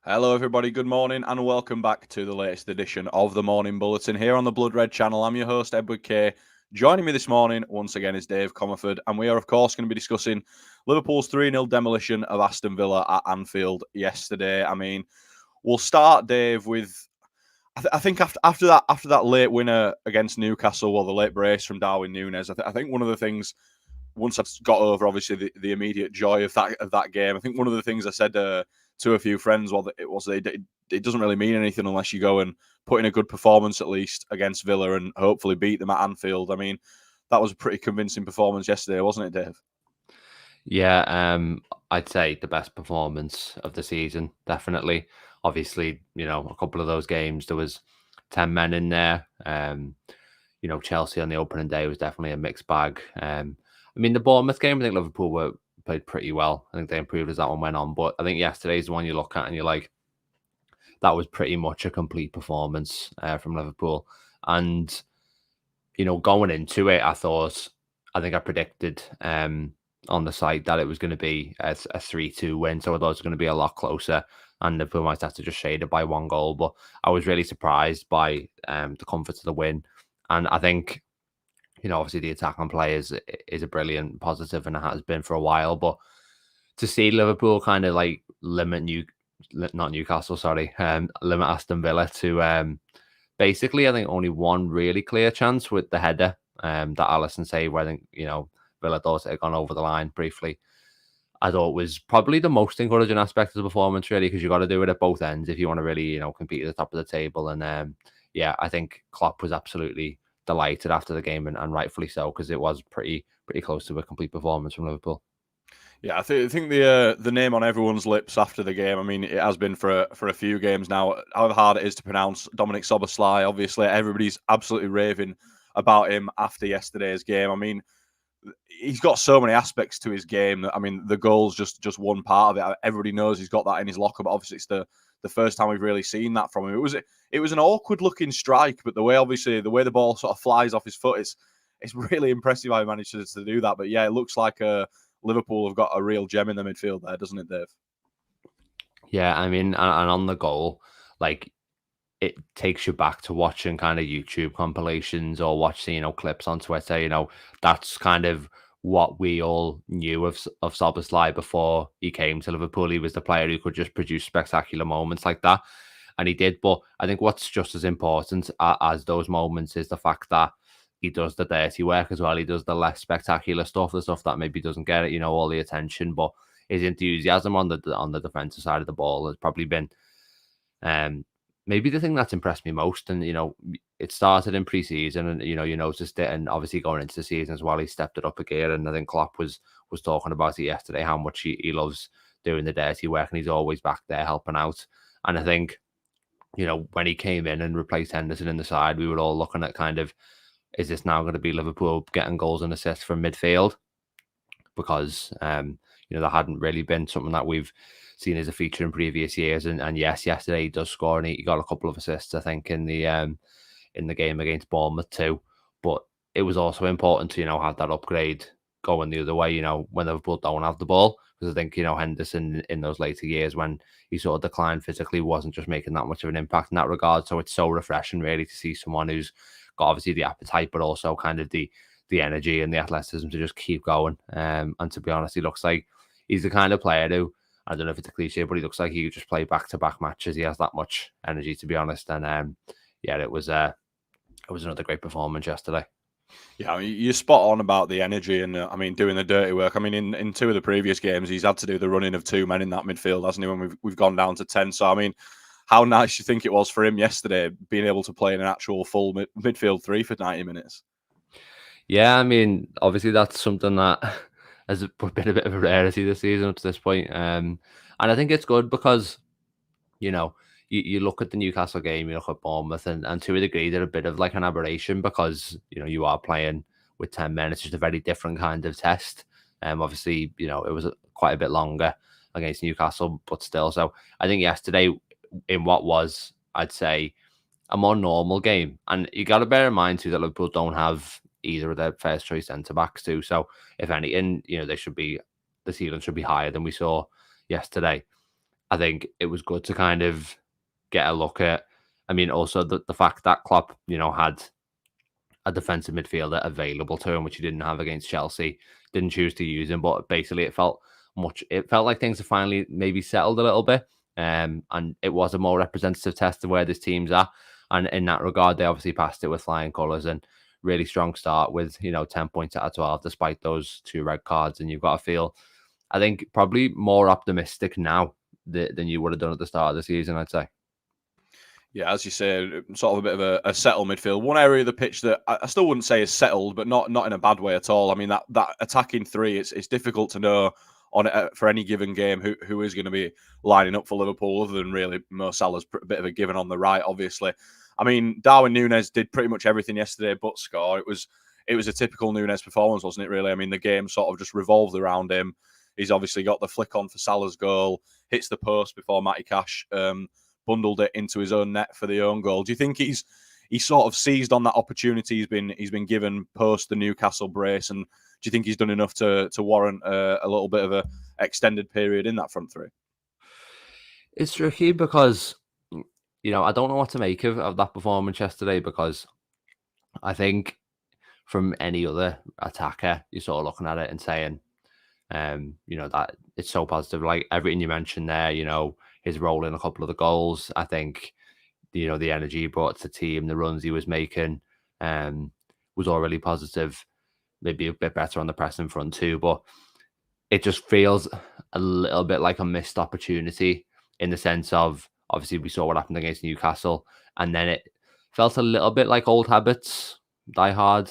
Hello, everybody. Good morning, and welcome back to the latest edition of the Morning Bulletin here on the Blood Red channel. I'm your host, Edward Kay. Joining me this morning, once again, is Dave Comerford, and we are, of course, going to be discussing Liverpool's 3-0 demolition of Aston Villa at Anfield yesterday. I mean, we'll start, Dave, with I think after that late winner against Newcastle, the late brace from Darwin Nunez. I think one of the things, once I've got over obviously the immediate joy of that game, I think one of the things I said to a few friends it doesn't really mean anything unless you go and put in a good performance at least against Villa and hopefully beat them at Anfield. I mean, that was a pretty convincing performance yesterday, wasn't it, Dave? Yeah, I'd say the best performance of the season, definitely. Obviously, a couple of those games, there was 10 men in there. Chelsea on the opening day was definitely a mixed bag. The Bournemouth game, I think Liverpool played pretty well. I think they improved as that one went on. But I think yesterday's the one you look at and you're like, that was pretty much a complete performance from Liverpool. And, going into it, I think I predicted on the site that it was going to be a 3-2 win. So I thought it was going to be a lot closer and Liverpool might have to just shade it by one goal. But I was really surprised by the comfort of the win. And I think, obviously the attack on play is a brilliant positive and it has been for a while. But to see Liverpool kind of like limit Aston Villa to basically, I think only one really clear chance with the header that Alisson saved, where I think, Villa thought it had gone over the line briefly. I thought was probably the most encouraging aspect of the performance, really, because you got to do it at both ends if you want to really, compete at the top of the table. And I think Klopp was absolutely delighted after the game, and rightfully so, because it was pretty close to a complete performance from Liverpool. Yeah, I think the name on everyone's lips after the game. I mean, it has been for a few games now. However hard it is to pronounce, Dominic Szoboszlai. Obviously, everybody's absolutely raving about him after yesterday's game. I mean, he's got so many aspects to his game that, I mean, the goal's just one part of it. Everybody knows he's got that in his locker, but obviously it's the first time we've really seen that from him. It was an awkward looking strike, but the way the ball sort of flies off his foot, it's really impressive how he managed to do that. But yeah, it looks like Liverpool have got a real gem in the midfield there, doesn't it, Dave? Yeah, I mean, and on the goal, like, it takes you back to watching kind of YouTube compilations or watching, clips on Twitter. That's kind of what we all knew of Szoboszlai before he came to Liverpool. He was the player who could just produce spectacular moments like that, and he did. But I think what's just as important as those moments is the fact that he does the dirty work as well. He does the less spectacular stuff, the stuff that maybe doesn't get all the attention. But his enthusiasm on the defensive side of the ball has probably been maybe the thing that's impressed me most. And it started in pre-season, and you noticed it, and obviously going into the season as well, he stepped it up a gear. And I think Klopp was talking about it yesterday, how much he loves doing the dirty work, and he's always back there helping out. And I think when he came in and replaced Henderson in the side, we were all looking at kind of, is this now going to be Liverpool getting goals and assists from midfield? Because there hadn't really been something that we've seen as a feature in previous years. And yes, yesterday he does score, and he got a couple of assists, I think, in the game against Bournemouth too. But it was also important to have that upgrade going the other way, when Liverpool don't have the ball. Because I think Henderson in those later years, when he sort of declined physically, wasn't just making that much of an impact in that regard. So it's so refreshing, really, to see someone who's got obviously the appetite, but also kind of the energy and the athleticism to just keep going. And to be honest, he looks like he's the kind of player who, I don't know if it's a cliche, but he looks like he could just play back-to-back matches. He has that much energy, to be honest. And it was another great performance yesterday. Yeah, I mean, you're spot on about the energy and doing the dirty work. I mean, in two of the previous games, he's had to do the running of two men in that midfield, hasn't he? When we've gone down to 10. So I mean, how nice you think it was for him yesterday, being able to play in an actual full midfield three for 90 minutes. Yeah, I mean, obviously that's something that has been a bit of a rarity this season up to this point. And I think it's good because, you look at the Newcastle game, you look at Bournemouth, and to a degree, they're a bit of like an aberration because, you are playing with 10 men. It's just a very different kind of test. Obviously, it was quite a bit longer against Newcastle, but still. So I think yesterday, in what was, I'd say, a more normal game, and you got to bear in mind too that Liverpool don't have either of their first choice centre backs too. So if anything, the ceiling should be higher than we saw yesterday. I think it was good to kind of get a look at. I mean, also the fact that Klopp, had a defensive midfielder available to him, which he didn't have against Chelsea, didn't choose to use him, but basically it felt like things have finally maybe settled a little bit. And it was a more representative test of where this team's at. And in that regard, they obviously passed it with flying colours and really strong start with, 10 points out of 12, despite those 2 red cards. And you've got to feel, I think, probably more optimistic now than you would have done at the start of the season, I'd say. Yeah, as you say, sort of a bit of a settled midfield. One area of the pitch that I still wouldn't say is settled, but not in a bad way at all. I mean, that attacking three, it's difficult to know on for any given game who is going to be lining up for Liverpool, other than really Mo Salah's a bit of a given on the right, obviously. I mean, Darwin Nunez did pretty much everything yesterday but score. It was a typical Nunez performance, wasn't it, really? I mean, the game sort of just revolved around him. He's obviously got the flick on for Salah's goal, hits the post before Matty Cash bundled it into his own net for the own goal. Do you think he sort of seized on that opportunity he's been given post the Newcastle brace, and do you think he's done enough to warrant a little bit of a extended period in that front three? It's tricky because, I don't know what to make of that performance yesterday, because I think from any other attacker, you're sort of looking at it and saying, that it's so positive. Like everything you mentioned there, his role in a couple of the goals, I think, the energy he brought to the team, the runs he was making, was all really positive. Maybe a bit better on the pressing front too, but it just feels a little bit like a missed opportunity, in the sense of, obviously we saw what happened against Newcastle, and then it felt a little bit like old habits die hard.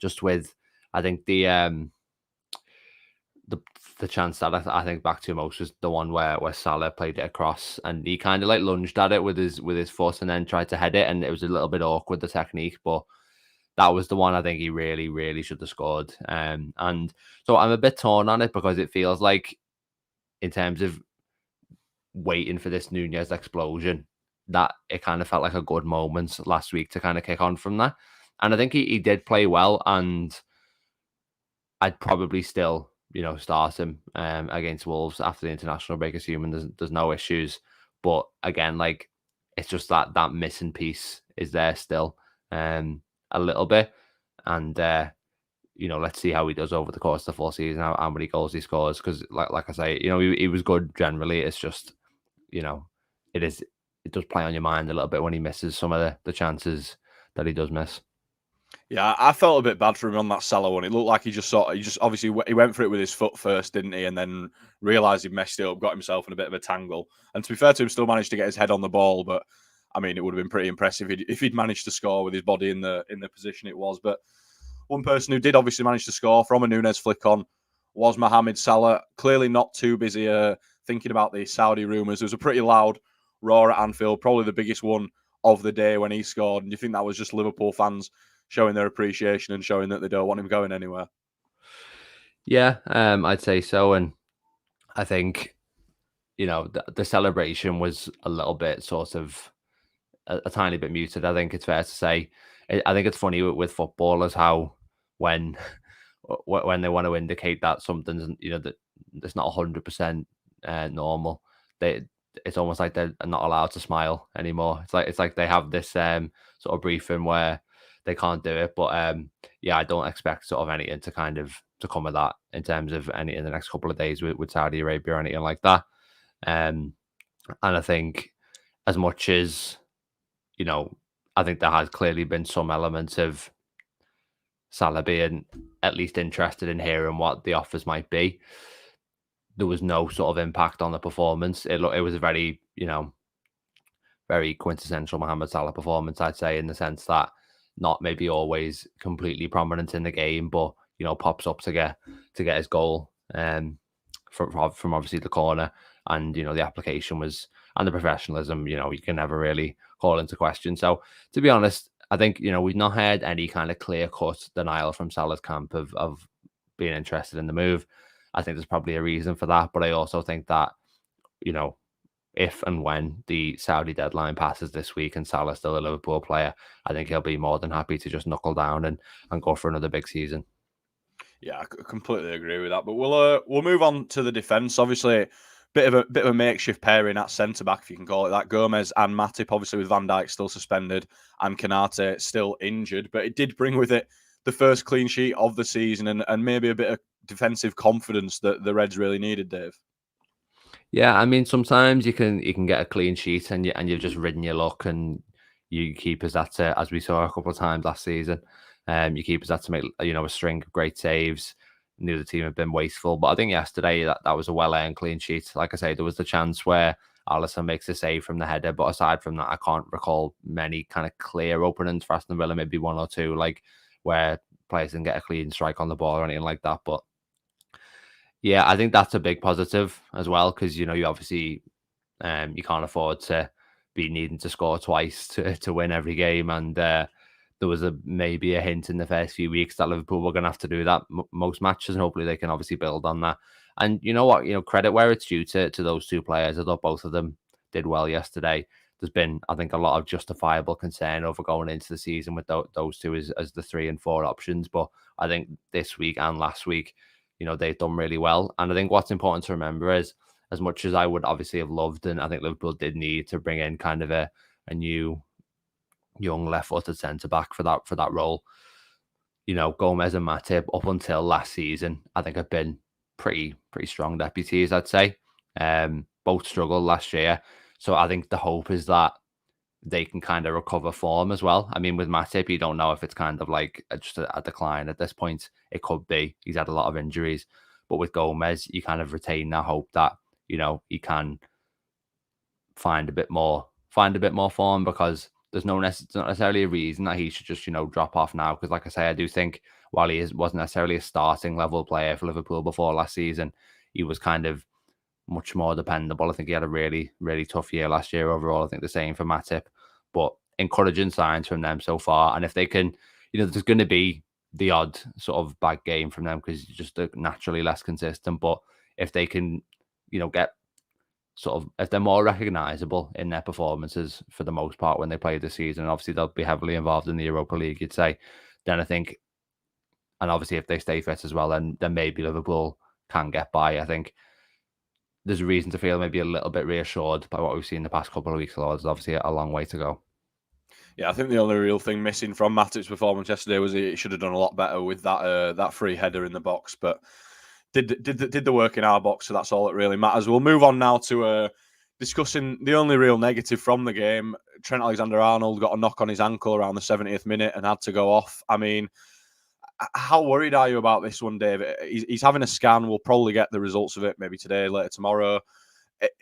Just with, I think the chance that I think back to most was the one where Salah played it across, and he kind of like lunged at it with his foot and then tried to head it, and it was a little bit awkward, the technique, but that was the one I think he really, really should have scored. And so I'm a bit torn on it, because it feels like, in terms of waiting for this Nunez explosion, that it kind of felt like a good moment last week to kind of kick on from that. And I think he did play well, and I'd probably still, start him against Wolves after the international break, assuming there's no issues. But again, like, it's just that missing piece is there still, a little bit. And let's see how he does over the course of the full season, how many goals he scores. Because like I say, he was good generally. It's just, it does play on your mind a little bit when he misses some of the chances that he does miss. Yeah, I felt a bit bad for him on that Salah one. It looked like he just obviously he went for it with his foot first, didn't he? And then realised he'd messed it up, got himself in a bit of a tangle. And to be fair to him, still managed to get his head on the ball. But I mean, it would have been pretty impressive if he'd managed to score with his body in the position it was. But one person who did obviously manage to score from a Nunez flick on was Mohamed Salah. Clearly not too busy thinking about the Saudi rumours. There was a pretty loud roar at Anfield, probably the biggest one of the day when he scored. And do you think that was just Liverpool fans showing their appreciation and showing that they don't want him going anywhere? Yeah, I'd say so. And I think, the celebration was a little bit sort of a tiny bit muted. I think it's fair to say. I think it's funny with footballers how when they want to indicate that something's, that it's not 100% normal, it's almost like they're not allowed to smile anymore. It's like they have this sort of briefing where they can't do it. But yeah, I don't expect sort of anything to come of that in terms of any in the next couple of days with Saudi Arabia or anything like that. And I think, as much as, I think there has clearly been some elements of Salah being at least interested in hearing what the offers might be. There was no sort of impact on the performance. It was a very, very quintessential Mohamed Salah performance, I'd say, in the sense that not maybe always completely prominent in the game, but pops up to get his goal from obviously the corner, and the application was, and the professionalism, you can never really call into question. So to be honest, I think we've not heard any kind of clear cut denial from Salah's camp of being interested in the move. I think there's probably a reason for that, but I also think that if and when the Saudi deadline passes this week and Salah's still a Liverpool player, I think he'll be more than happy to just knuckle down and go for another big season. Yeah, I completely agree with that. But we'll move on to the defence. Obviously, bit of a makeshift pairing at centre back, if you can call it that. Gomez and Matip, obviously with Van Dijk still suspended and Konate still injured, but it did bring with it the first clean sheet of the season and maybe a bit of defensive confidence that the Reds really needed, Dave. Yeah, I mean, sometimes you can get a clean sheet and you've just ridden your luck, and you keepers that as we saw a couple of times last season. You keepers had to make a string of great saves. Knew the team had been wasteful, but I think yesterday that was a well-earned clean sheet. Like I say, there was the chance where Alisson makes a save from the header, but aside from that, I can't recall many kind of clear openings for Aston Villa. Maybe one or two, like where players didn't get a clean strike on the ball or anything like that. But yeah, I think that's a big positive as well, because you obviously you can't afford to be needing to score twice to win every game, and there was maybe a hint in the first few weeks that Liverpool were going to have to do that most matches, and hopefully they can obviously build on that. And you know what, credit where it's due to those two players. I thought both of them did well yesterday. There's been, I think, a lot of justifiable concern over going into the season with those two as the 3 and 4 options. But I think this week and last week, they've done really well. And I think what's important to remember is, as much as I would obviously have loved, and I think Liverpool did need to bring in kind of a new young left-footed centre-back for that role. Gomez and Matip, up until last season, I think have been pretty strong deputies, I'd say. Both struggled last year. So I think the hope is that they can kind of recover form as well. I mean, with Matip, you don't know if it's kind of like just a decline at this point. It could be. He's had a lot of injuries. But with Gomez, you kind of retain that hope that, he can find a bit more form, because there's not necessarily a reason that he should just, drop off now. Because like I say, I do think while he wasn't necessarily a starting level player for Liverpool before last season, he was kind of much more dependable. I think he had a really, really tough year last year overall. I think the same for Matip, but encouraging signs from them so far. And if they can, there's going to be the odd sort of bad game from them because you're just naturally less consistent. But if they can, get sort of, if they're more recognisable in their performances for the most part when they play this season, and obviously they'll be heavily involved in the Europa League, you'd say, then I think, and obviously if they stay fit as well, then maybe Liverpool can get by. I think there's a reason to feel maybe a little bit reassured by what we've seen the past couple of weeks, although there's obviously a long way to go. Yeah, I think the only real thing missing from Matip's performance yesterday was he should have done a lot better with that free header in the box, but did the work in our box, so that's all that really matters. We'll move on now to discussing the only real negative from the game. Trent Alexander-Arnold got a knock on his ankle around the 70th minute and had to go off. I mean, how worried are you about this one, Dave? He's having a scan. We'll probably get the results of it maybe today, later tomorrow,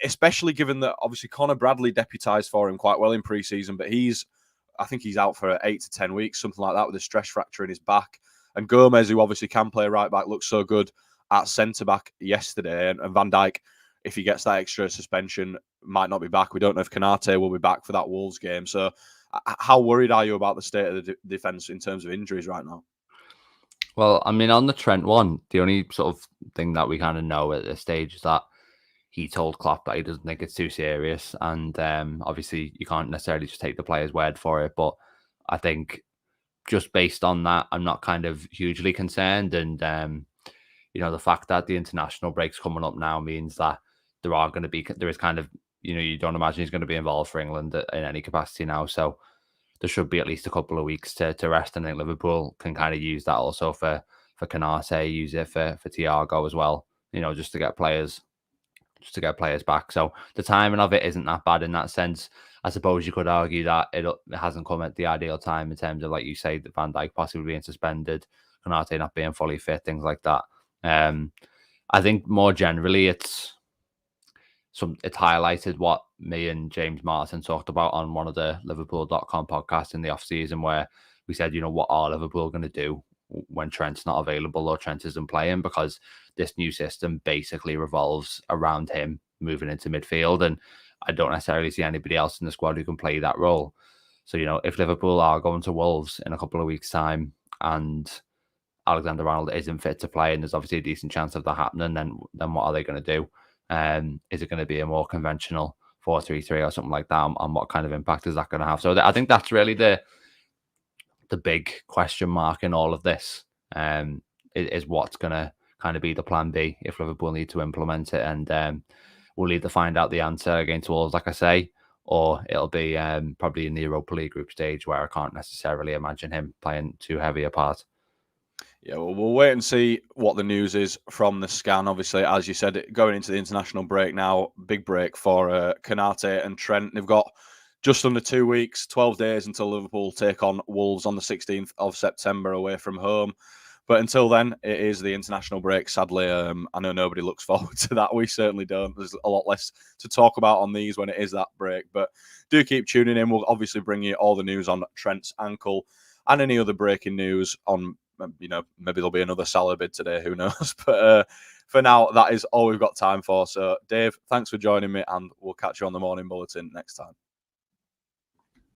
especially given that obviously Connor Bradley deputised for him quite well in pre-season, but I think he's out for 8 to 10 weeks, something like that, with a stress fracture in his back. And Gomez, who obviously can play right back, looks so good at centre-back yesterday. And Van Dijk, if he gets that extra suspension, might not be back. We don't know if Konate will be back for that Wolves game. So how worried are you about the state of the defence in terms of injuries right now? Well, I mean, on the Trent one, the only sort of thing that we kind of know at this stage is that he told Klopp that he doesn't think it's too serious. And obviously, you can't necessarily just take the player's word for it. But I think just based on that, I'm not kind of hugely concerned. And, the fact that the international break's coming up now means that there is kind of, you don't imagine he's going to be involved for England in any capacity now. So there should be at least a couple of weeks to rest. And I think Liverpool can kind of use that also for Konate, use it for Thiago as well, just to get players back. So the timing of it isn't that bad in that sense. I suppose you could argue that it hasn't come at the ideal time in terms of, like you say, that Van Dijk possibly being suspended, Konate not being fully fit, things like that. I think more generally, it's highlighted what me and James Martin talked about on one of the Liverpool.com podcasts in the off-season, where we said, what are Liverpool going to do when Trent's not available or Trent isn't playing, because this new system basically revolves around him moving into midfield, and I don't necessarily see anybody else in the squad who can play that role. So, if Liverpool are going to Wolves in a couple of weeks' time and Alexander-Arnold isn't fit to play, and there's obviously a decent chance of that happening, then what are they going to do? Is it going to be a more conventional 4-3-3 or something like that? And what kind of impact is that going to have? So I think that's really the big question mark in all of this, is what's going to kind of be the plan B if Liverpool need to implement it. And we'll either find out the answer against Wolves, like I say, or it'll be probably in the Europa League group stage, where I can't necessarily imagine him playing too heavy a part. Yeah, well, we'll wait and see what the news is from the scan. Obviously, as you said, going into the international break now, big break for Konate and Trent. They've got just under 2 weeks, 12 days until Liverpool take on Wolves on the 16th of September away from home. But until then, it is the international break. Sadly, I know nobody looks forward to that. We certainly don't. There's a lot less to talk about on these when it is that break. But do keep tuning in. We'll obviously bring you all the news on Trent's ankle and any other breaking news on, maybe there'll be another Salah bid today. Who knows? But for now, that is all we've got time for. So, Dave, thanks for joining me, and we'll catch you on the Morning Bulletin next time.